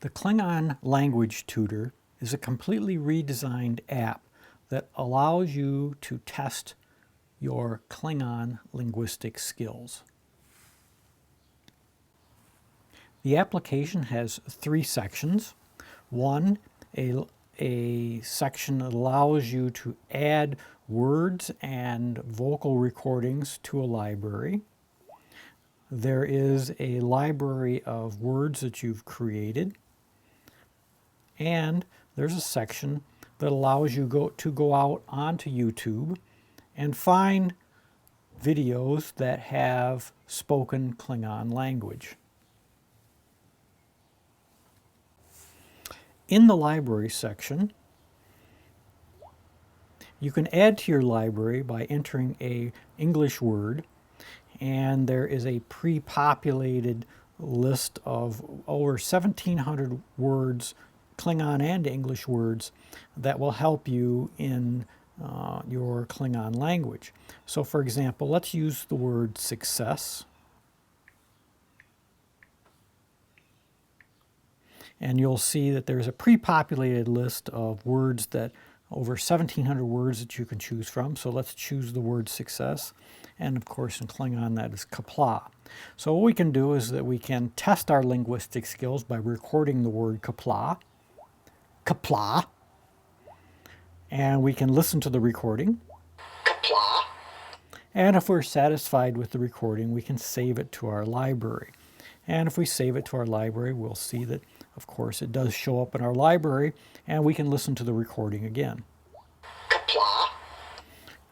The Klingon Language Tutor is a completely redesigned app that allows you to test your Klingon linguistic skills. The application has three sections. One, a section that allows you to add words and vocal recordings to a library. There is a library of words that you've created. And there's a section that allows you to go out onto YouTube and find videos that have spoken Klingon language. In the library section, you can add to your library by entering an English word, and there is a pre-populated list of over 1,700 words, Klingon and English words, that will help you in your Klingon language. So for example, let's use the word success. And you'll see that there's a pre-populated list of words, that over 1,700 words that you can choose from. So let's choose the word success. And of course in Klingon that is kapla. So what we can do is that we can test our linguistic skills by recording the word kapla. Kapla. And we can listen to the recording. Kapla. And if we're satisfied with the recording, we can save it to our library. And if we save it to our library, we'll see that, of course, it does show up in our library, and we can listen to the recording again. Kapla.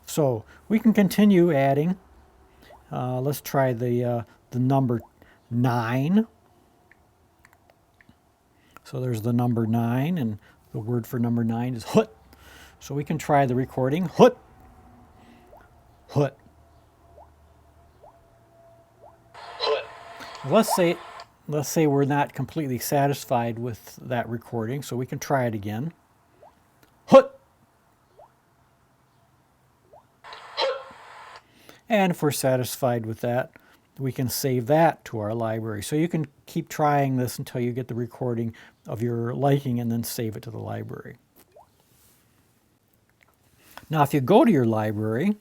So we can continue adding. Let's try the number 9. So there's the number 9, and the word for number 9 is hut. So we can try the recording. Hut. Hut. Let's say we're not completely satisfied with that recording, so we can try it again. Hut. And if we're satisfied with that, we can save that to our library. So you can keep trying this until you get the recording of your liking and then save it to the library. Now if you go to your library,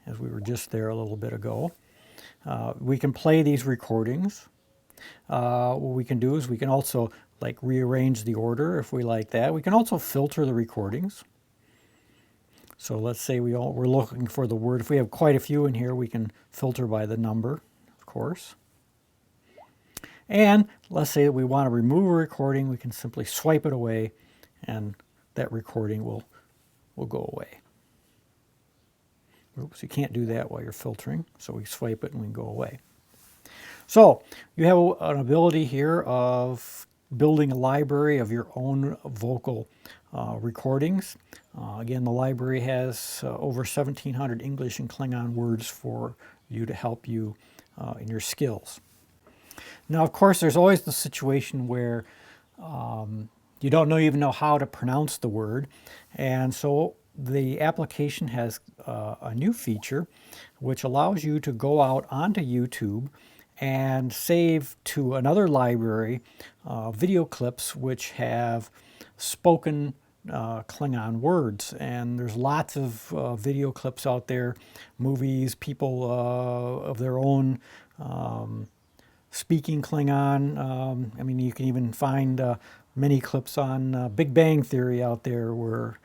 as we were just there a little bit ago, we can play these recordings. What we can do is we can also rearrange the order if we like that. We can also filter the recordings. So let's say we're looking for the word. If we have quite a few in here, we can filter by the number, of course. And let's say that we want to remove a recording, we can simply swipe it away and that recording will go away. Oops, you can't do that while you're filtering, so we swipe it and we go away. So you have an ability here of building a library of your own vocal recordings. Again, the library has over 1,700 English and Klingon words for you to help you in your skills. Now, of course, there's always the situation where you don't even know how to pronounce the word, and so the application has a new feature which allows you to go out onto YouTube and save to another library video clips which have spoken Klingon words. And there's lots of video clips out there, movies, people of their own speaking Klingon. I mean, you can even find many clips on Big Bang Theory out there where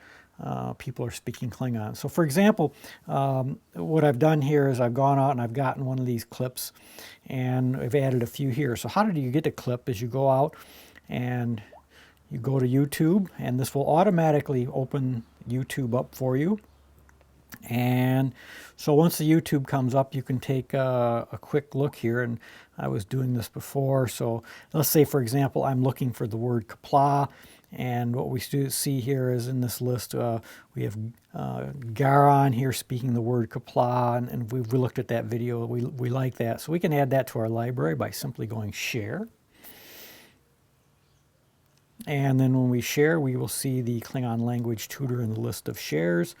people are speaking Klingon. So for example, what I've done here is I've gone out and I've gotten one of these clips and I've added a few here. So how do you get a clip? Is you go out and you go to YouTube, and this will automatically open YouTube up for you. And so once the YouTube comes up, you can take a quick look here, and I was doing this before. So let's say, for example, I'm looking for the word kapla, and what we see here is in this list, we have Garon here speaking the word kapla, and we looked at that video. We like that. So we can add that to our library by simply going share. And then when we share, we will see the Klingon Language Tutor in the list of shares.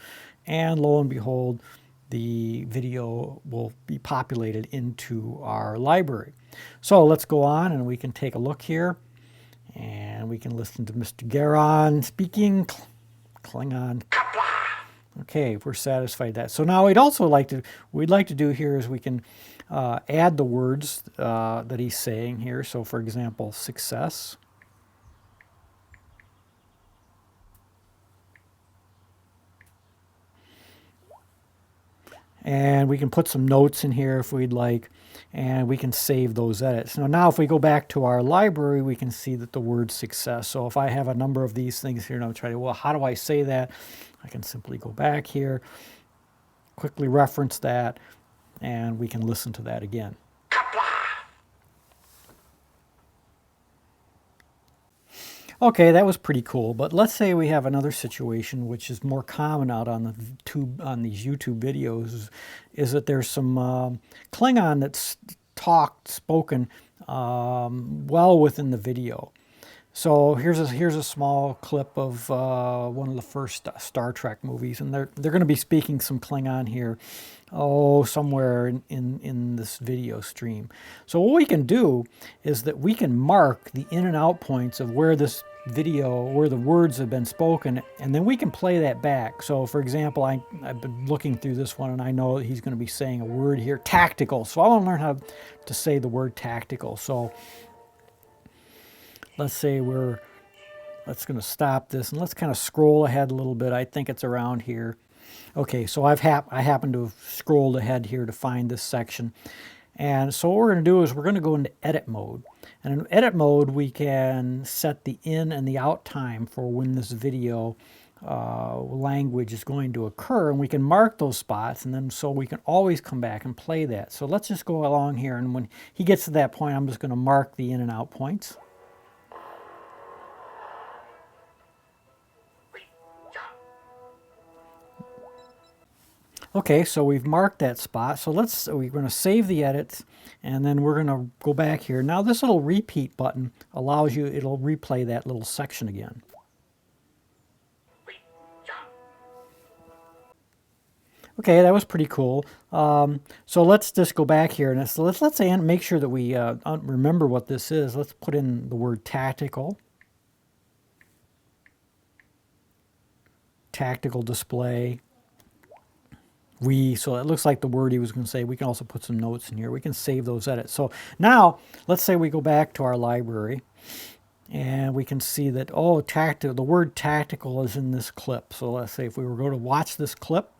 And lo and behold, the video will be populated into our library. So let's go on and we can take a look here. And we can listen to Mr. Garon speaking Klingon. Okay, we're satisfied with that. So now we'd like to do here is we can add the words that he's saying here. So for example, success. And we can put some notes in here if we'd like, and we can save those edits. Now if we go back to our library, we can see that the word success. So if I have a number of these things here and I'm trying to, well, how do I say that? I can simply go back here, quickly reference that, and we can listen to that again. Okay, that was pretty cool, but let's say we have another situation which is more common out on these YouTube videos, is that there's some Klingon that's spoken well within the video. So here's a small clip of one of the first Star Trek movies, and they're going to be speaking some Klingon here, somewhere in this video stream. So what we can do is that we can mark the in and out points of where this video, where the words have been spoken, and then we can play that back. So for example, I've been looking through this one and I know he's going to be saying a word here, tactical. So I want to learn how to say the word tactical. So let's say let's going to stop this and let's kind of scroll ahead a little bit. I think it's around here. Okay, so I happen to have scrolled ahead here to find this section. And so what we're going to do is we're going to go into edit mode. And in edit mode, we can set the in and the out time for when this video language is going to occur. And we can mark those spots, and then so we can always come back and play that. So let's just go along here. And when he gets to that point, I'm just going to mark the in and out points. Okay, so we've marked that spot. So we're going to save the edits, and then we're going to go back here. Now this little repeat button allows you, it'll replay that little section again. Okay, that was pretty cool. So let's just go back here, and let's say and make sure that we remember what this is. Let's put in the word tactical. Tactical display. So it looks like the word he was going to say. We can also put some notes in here. We can save those edits. So now, let's say we go back to our library, and we can see that, the word tactical is in this clip. So let's say if we were going to watch this clip,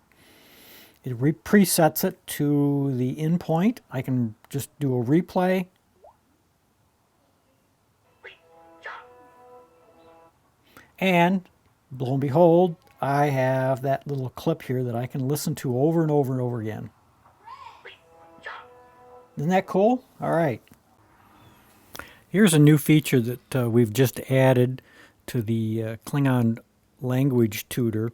it presets it to the in point. I can just do a replay. And lo and behold, I have that little clip here that I can listen to over and over and over again. Isn't that cool? All right. Here's a new feature that we've just added to the Klingon language tutor.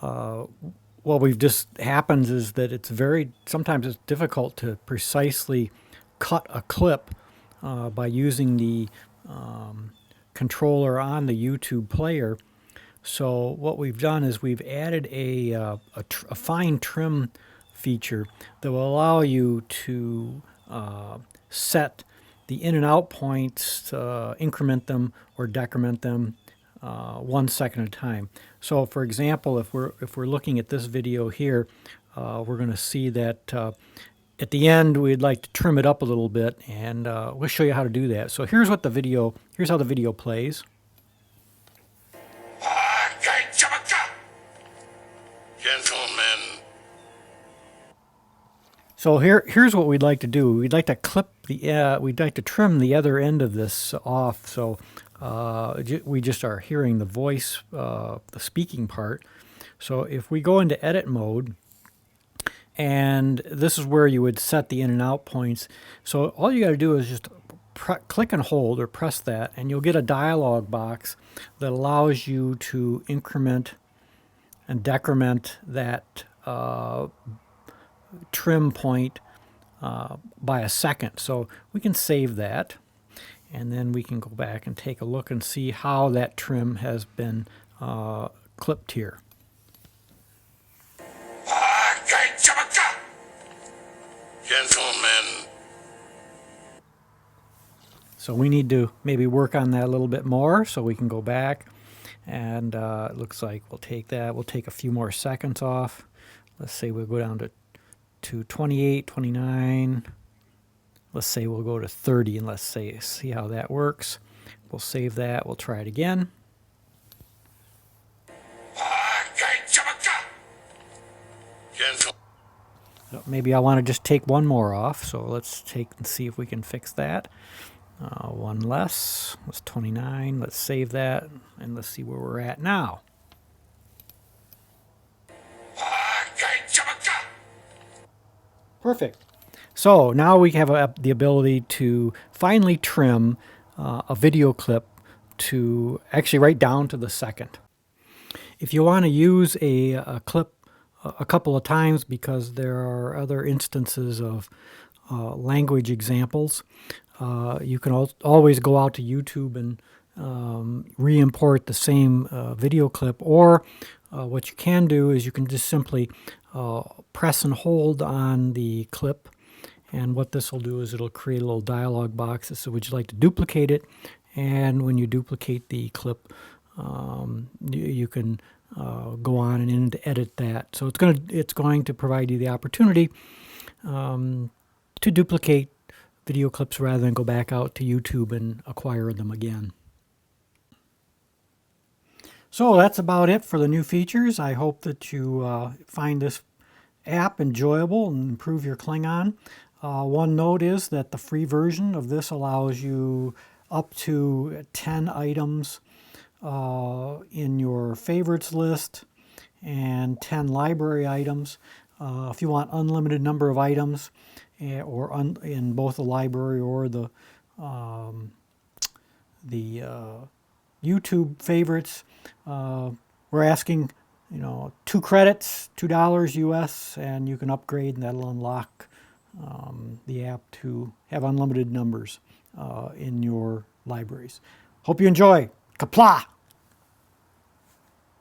What just happens is that sometimes it's difficult to precisely cut a clip by using the controller on the YouTube player. So what we've done is we've added a fine trim feature that will allow you to set the in and out points, increment them or decrement them 1 second at a time. So for example, if we're looking at this video here, we're going to see that at the end we'd like to trim it up a little bit, and we'll show you how to do that. So here's how the video plays. Gentlemen. So here's what we'd like to do. We'd like to we'd like to trim the other end of this off. So we just are hearing the voice, the speaking part. So if we go into edit mode, and this is where you would set the in and out points. So all you got to do is just click and hold or press that, and you'll get a dialog box that allows you to increment and decrement that trim point by a second. So we can save that, and then we can go back and take a look and see how that trim has been clipped here. Gentlemen. So we need to maybe work on that a little bit more, so we can go back, and it looks like we'll take that. We'll take a few more seconds off. Let's say we'll go down to 28, 29. Let's say we'll go to 30, and let's see how that works. We'll save that. We'll try it again. Maybe I want to just take one more off, so let's take and see if we can fix that. One less. That's 29. Let's save that, and let's see where we're at now. Perfect. So now we have the ability to finally trim a video clip to actually right down to the second. If you want to use a clip a couple of times because there are other instances of language examples, you can always go out to YouTube and re-import the same video clip, or what you can do is you can just simply press and hold on the clip, and what this will do is it'll create a little dialog box that says, would you like to duplicate it? And when you duplicate the clip, you can go on and edit that. So it's going to provide you the opportunity to duplicate video clips rather than go back out to YouTube and acquire them again. So that's about it for the new features. I hope that you find this app enjoyable and improve your Klingon. One note is that the free version of this allows you up to 10 items in your favorites list and 10 library items. If you want unlimited number of items, or in both the library or the YouTube favorites, we're asking, 2 credits, $2 US, and you can upgrade, and that'll unlock the app to have unlimited numbers in your libraries. Hope you enjoy. Kapla!